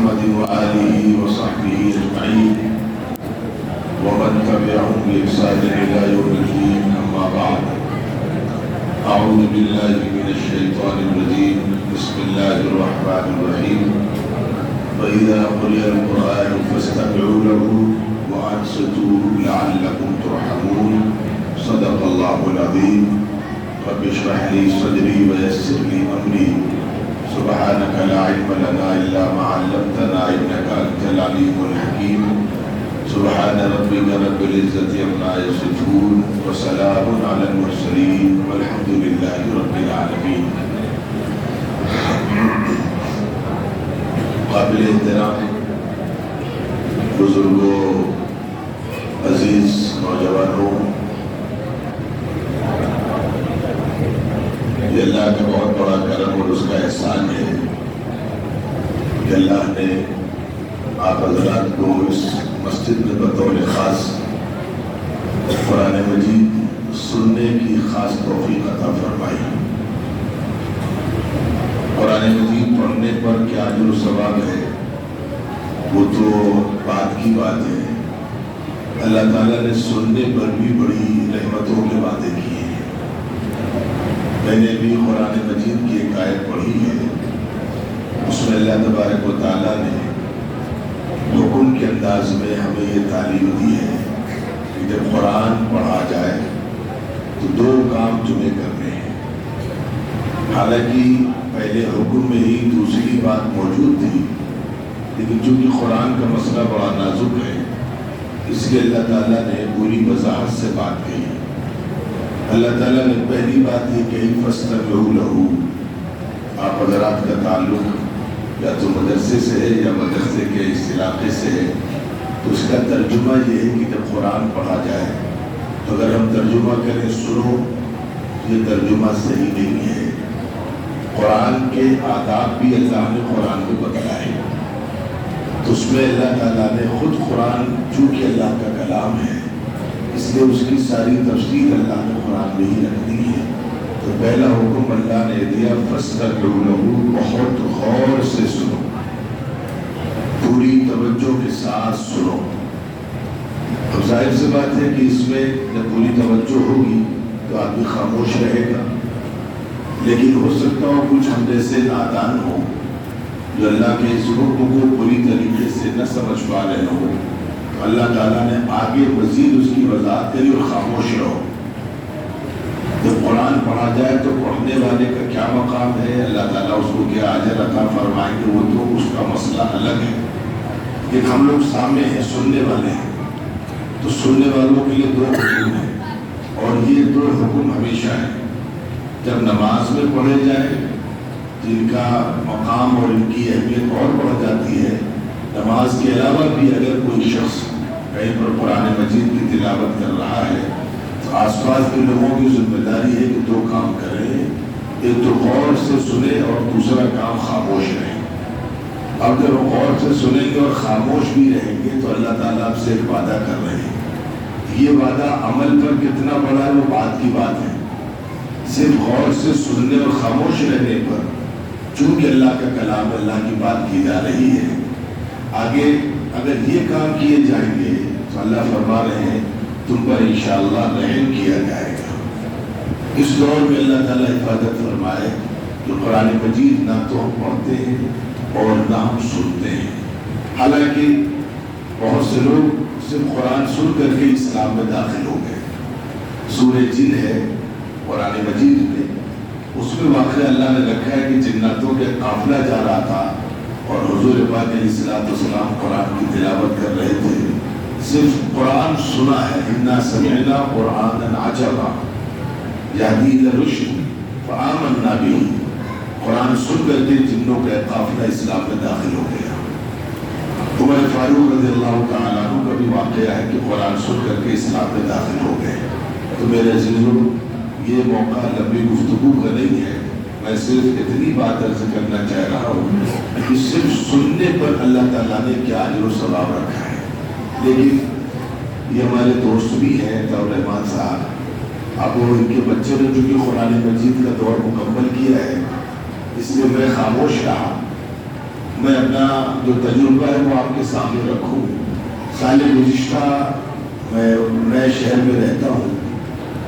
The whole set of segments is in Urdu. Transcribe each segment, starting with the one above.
محمد وآله وصحبه أجمعين ومن تبعهم بإحسان إلى يوم الدين. أما بعد، أعوذ بالله من الشيطان الرجيم. بسم الله الرحمن الرحيم. وإذا قرئ القرآن فاستمعوا له وأنصتوا لعلكم ترحمون. صدق الله العظيم. رب اشرح لي صدري ويسر لي أمري. سبحانك لا علم لنا إلا ما علمتنا إنك أنت العليم الحكيم. سبحان ربك رب العزة عما يصفون وسلام على المرسلين والحمد لله رب العالمين. قابل احترام بزرگوں، عزیز نوجوانوں، یہ اللہ کا بہت بڑا کرم اور اس کا احسان ہے کہ اللہ نے آپ حضرات کو اس مسجد میں بطور خاص قرآن مجید سننے کی خاص توفیق عطا فرمائی. قرآن مجید پڑھنے پر کیا اجر و ثواب ہے وہ تو بات کی بات ہے. اللہ تعالیٰ نے سننے پر بھی بڑی رحمتوں کے وعدے کیے ہیں. میں نے بھی قرآن مجید کی ایک آیت پڑھی ہے، اس میں اللہ تبارک و تعالیٰ نے حکم کے انداز میں ہمیں یہ تعلیم دی ہے کہ جب قرآن پڑھا جائے تو دو کام تمہیں کرنے ہیں. حالانکہ پہلے حکم میں ہی دوسری بات موجود تھی، لیکن چونکہ قرآن کا مسئلہ بڑا نازک ہے اس لیے اللہ تعالیٰ نے پوری وضاحت سے بات کہی. اللہ تعالیٰ نے پہلی بات یہ کہی فاستمعوا لہ. آپ حضرات کا تعلق یا تو مدرسے سے ہے یا مدرسے کے اس علاقے سے ہے، تو اس کا ترجمہ یہ ہے کہ جب قرآن پڑھا جائے تو اگر ہم ترجمہ کریں سنو، یہ ترجمہ صحیح نہیں ہے. قرآن کے آداب بھی اللہ نے قرآن کو بتلائے، تو اس میں اللہ تعالیٰ نے خود قرآن چونکہ اللہ کا کلام ہے اس لیے اس کی ساری تفسیر اللہ نے قرآن میں ہی رکھ دی ہے. تو پہلا حکم اللہ نے دیا فاستمعوا لہ، بہت غور سے سنو، پوری توجہ کے ساتھ سنو. اب ظاہر سی بات ہے کہ اس میں جب پوری توجہ ہوگی تو آدمی خاموش رہے گا، لیکن ہو سکتا ہو کچھ ہم جیسے نادان ہوں جو اللہ کے اس حکم کو پوری طریقے سے نہ سمجھ پا رہے ہوں. اللہ تعالیٰ نے آگے مزید اس کی وضاحت کری اور خاموش رہو. جب قرآن پڑھا جائے تو پڑھنے والے کا کیا مقام ہے، اللہ تعالیٰ اس کو کیا اجر عطا فرمائیں گے، وہ تو اس کا مسئلہ الگ ہے. لیکن ہم لوگ سامنے ہیں، سننے والے ہیں، تو سننے والوں کے لیے دو حکم ہیں اور یہ دو حکم ہمیشہ ہیں. جب نماز میں پڑھے جائیں جن کا مقام اور ان کی اہمیت اور بڑھ جاتی ہے، نماز کے علاوہ بھی اگر کوئی شخص کہیں پر قرآن مجید کی تلاوت کر رہا ہے تو آس پاس کے لوگوں کی ذمہ داری ہے کہ دو کام کریں، ایک تو غور سے سنیں اور دوسرا کام خاموش رہیں. اب جب وہ غور سے سنیں گے اور خاموش بھی رہیں گے تو اللہ تعالیٰ آپ سے ایک وعدہ کر رہے ہیں. یہ وعدہ عمل پر کتنا بڑا ہے وہ بات کی بات ہے. صرف غور سے سننے اور خاموش رہنے پر چونکہ اللہ کا کلام اللہ کی بات کی جا رہی ہے، آگے اگر یہ کام کیے جائیں گے تو اللہ فرما رہے ہیں تم پر انشاءاللہ رحم کیا جائے گا. اس دور میں اللہ تعالیٰ حفاظت فرمائے کہ قرآن مجید نہ تو ہم پڑھتے ہیں اور نہ ہم سنتے ہیں. حالانکہ بہت سے لوگ صرف قرآن سن کر کے اسلام میں داخل ہو گئے. سورہ جن ہے قرآن مجید میں، اس میں واقعہ اللہ نے رکھا ہے کہ جناتوں کے قافلہ جا رہا تھا اور حضور پاک علیہ السلام قرآن کی تلاوت کر رہے تھے. صرف قرآن سنا ہے، انا سمعنا قرآنا عجبا یہدی الی الرشد فآمنا بہ. قرآن سن کر کے جنوں کا قافلہ اسلام میں داخل ہو گیا. عمر فاروق رضی اللہ تعالیٰ عنہ کا بھی واقعہ ہے کہ قرآن سن کر کے اسلام میں داخل ہو گئے. تو میرے عزیزوں، یہ موقع لمبی گفتگو کا نہیں ہے، میں صرف اتنی بات عرض کرنا چاہ رہا ہوں کہ صرف سننے پر اللہ تعالیٰ نے کیا اجر و ثواب رکھا ہے. لیکن یہ ہمارے دوست بھی ہیں طاؤ رحمان صاحب، اب وہ ان کے بچے نے چونکہ قرآن مجید کا دور مکمل کیا ہے اس لیے میں خاموش رہا. میں اپنا جو تجربہ ہے وہ آپ کے سامنے رکھوں۔ سال گزشتہ میں نئے شہر میں رہتا ہوں،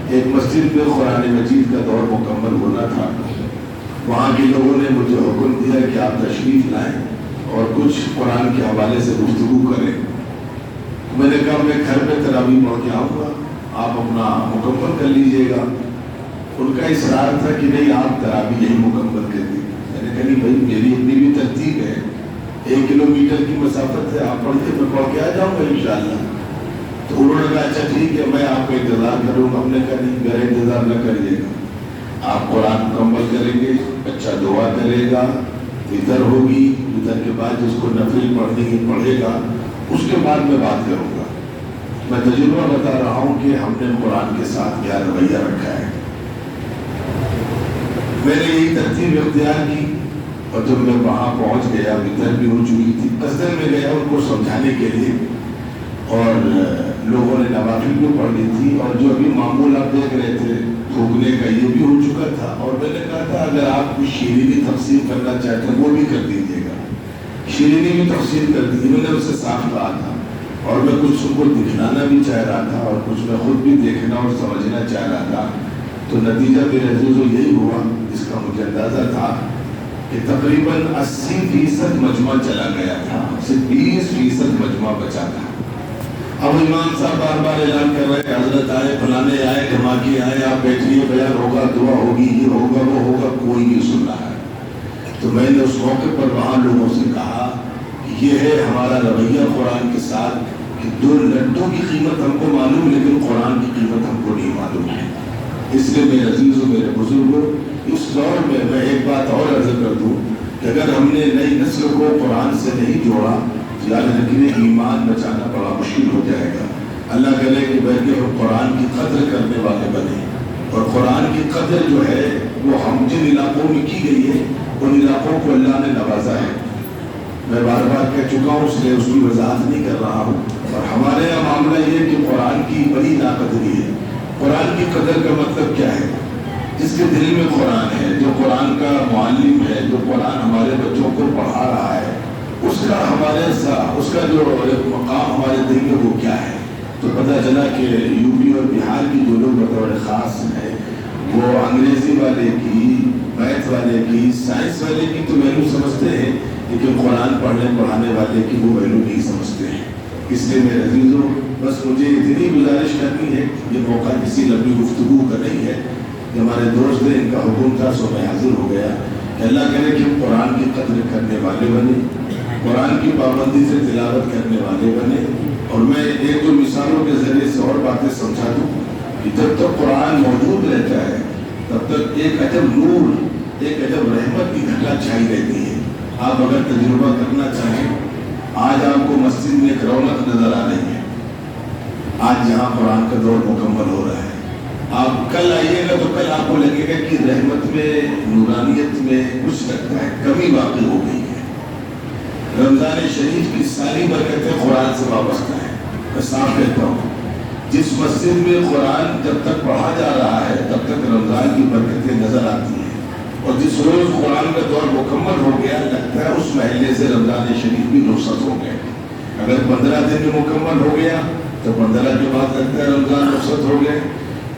ایک مسجد میں قرآن مجید کا دور مکمل ہونا تھا۔ وہاں کے لوگوں نے مجھے حکم دیا کہ آپ تشریف لائیں اور کچھ قرآن کے حوالے سے گفتگو کریں۔ میں نے کہا میں گھر میں تراویح پڑھ کے آؤں گا، آپ اپنا مکمل کر لیجئے گا۔ ان کا اصرار تھا کہ نہیں آپ تراویح یہی مکمل کر دیجیے۔ میں نے کہا نہیں بھائی میری اتنی بھی ترتیب ہے، 1 کلومیٹر کی مسافت ہے، آپ پڑھ کے میں پڑھ کے آ جاؤں گا انشاءاللہ۔ تو انہوں نے کہا اچھا ٹھیک ہے میں آپ کا انتظار کروں گا۔ ہم نے کہا نہیں میرا انتظار نہ کریے گا، آپ قرآن مکمل کریں گے، اچھا دعا کرے گا، وطر ہوگی، وطر کے بعد جس کو نفل پڑھنے کی پڑھے گا، اس کے بعد میں بات کروں گا۔ میں تجربہ بتا رہا ہوں کہ ہم نے قرآن کے ساتھ کیا رویہ رکھا ہے۔ میں نے یہی ترتیب اختیار کی، اور جب میں وہاں پہنچ گیا وطر بھی ہو چکی تھی، قصدن میں گیا ان کو سمجھانے کے لیے، اور لوگوں نے نوافل بھی پڑھ لی تھی، اور جو ابھی معمول آپ دیکھ رہے تھے تھوکنے کا یہ بھی ہو چکا تھا۔ اور میں نے کہا تھا اگر آپ کچھ شیرینی تقسیم کرنا چاہتے ہیں وہ بھی کر دیجیے گا، شیرینی بھی تقسیم کر دیجیے۔ میں نے اس سے صاف کہا تھا، اور میں کچھ ان کو دکھلانا بھی چاہ رہا تھا اور کچھ میں خود بھی دیکھنا اور سمجھنا چاہ رہا تھا۔ تو نتیجہ میرے عزیزو یہی ہوا جس کا مجھے اندازہ تھا کہ تقریباً 80% مجمع چلا گیا تھا، صرف 20% مجمع بچا تھا۔ اب امام صاحب بار بار اعلان کر رہے ہیں حضرت آئے، فلانے آئے، دھماکی آئے، آپ بیٹھیے، بیان ہوگا، دعا ہوگی، یہ ہوگا وہ ہوگا، کوئی نہیں سن رہا ہے۔ تو میں نے اس موقع پر وہاں لوگوں سے کہا کہ یہ ہے ہمارا رویہ قرآن کے ساتھ کہ 2 لڈوں کی قیمت ہم کو معلوم لیکن قرآن کی قیمت ہم کو نہیں معلوم ہے۔ اس لیے میرے عزیزوں میرے بزرگوں، اس دور میں ایک بات اور عرض کر دوں کہ اگر ہم نے نئی نسل کو قرآن سے نہیں جوڑا، یاد رکھیے ایمان بچانا بڑا مشکل ہو جائے گا۔ اللہ کرے کہ بیٹھ کے ہم قرآن کی قدر کرنے والے بنے، اور قرآن کی قدر جو ہے وہ ہم جن علاقوں میں کی گئی ہے ان علاقوں کو اللہ نے نوازا ہے۔ میں بار بار کہہ چکا ہوں اس لیے اس کی وضاحت نہیں کر رہا ہوں۔ اور ہمارے یہاں معاملہ یہ کہ قرآن کی بڑی ناقدری ہے۔ قرآن کی قدر کا مطلب کیا ہے؟ جس کے دل میں قرآن ہے، جو قرآن کا معلم ہے، جو قرآن ہمارے بچوں کو پڑھا رہا ہے، اس کا ہمارے ساتھ اس کا جو مقام ہمارے دل میں وہ کیا ہے۔ تو پتہ چلا کہ یو پی اور بہار کی جو لوگ بطور خاص ہیں وہ انگریزی والے کی، میتھ والے کی، سائنس والے کی تو ویلو سمجھتے ہیں، لیکن قرآن پڑھنے پڑھانے والے کی وہ ویلو نہیں سمجھتے ہیں۔ اس لیے میرے عزیزوں بس مجھے اتنی گزارش کرنی ہے، یہ موقع کسی لمبی گفتگو کا نہیں ہے، کہ ہمارے دوست نے ان کا حکم تھا سو میں حاضر ہو گیا کہ اللہ کرے کہ قرآن کی قدر کرنے والے بنے، قرآن کی پابندی سے تلاوت کرنے والے بنے۔ اور میں ایک دو مثالوں کے ذریعے سے اور باتیں سمجھا دوں کہ جب تک قرآن موجود رہتا ہے تب تک ایک عجب نور، ایک عجب رحمت کی گھٹا چھائی رہتی ہے۔ آپ اگر تجربہ کرنا چاہیں، آج آپ کو مسجد میں ایک رونق نظر آ رہی ہے، آج جہاں قرآن کا دور مکمل ہو رہا ہے۔ آپ کل آئیے گا تو کل آپ کو لگے گا کہ رحمت میں، نورانیت میں کچھ لگتا ہے کمی واقع ہو گئی ہے۔ رمضان شریف کی ساری برکتیں قرآن سے وابستہ ہیں۔ میں صاف کہتا ہوں جس مسجد میں قرآن جب تک پڑھا جا رہا ہے تب تک رمضان کی برکتیں نظر آتی ہیں، اور جس روز قرآن کا دور مکمل ہو گیا لگتا ہے اس محلے سے رمضان شریف بھی رخصت ہو گئے۔ اگر 15 دن میں مکمل ہو گیا تو 15 کے بعد لگتا ہے رمضان رخصت ہو گئے،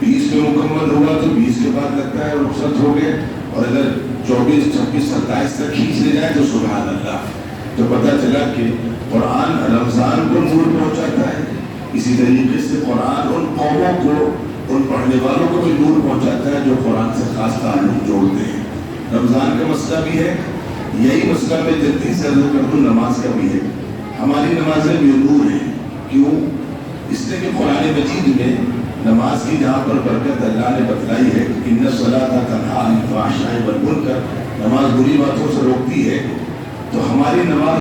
20 میں مکمل ہوا تو 20 کے بعد لگتا ہے رخصت ہو گئے، اور اگر 24، 26، 27 تک کھینچ لے جائے تو سبحان اللہ۔ تو پتہ چلا کہ قرآن رمضان کو نور پہنچاتا ہے، اسی طریقے سے قرآن ان قوموں کو، ان پڑھنے والوں کو بھی نور پہنچاتا ہے جو قرآن سے خاص تعلق جوڑتے ہیں۔ رمضان کا مسئلہ بھی ہے، یہی مسئلہ میں جلدی سے عرض کر دوں نماز کا بھی ہے۔ ہماری نمازیں بے نور ہیں، کیوں؟ اس لیے کہ قرآن مجید میں نماز کی جہاں پر برکت اللہ نے بتلائی ہے، ان الصلاۃ تنہی عن الفحشاء والمنکر، نماز بری باتوں سے روکتی ہے، تو ہماری نماز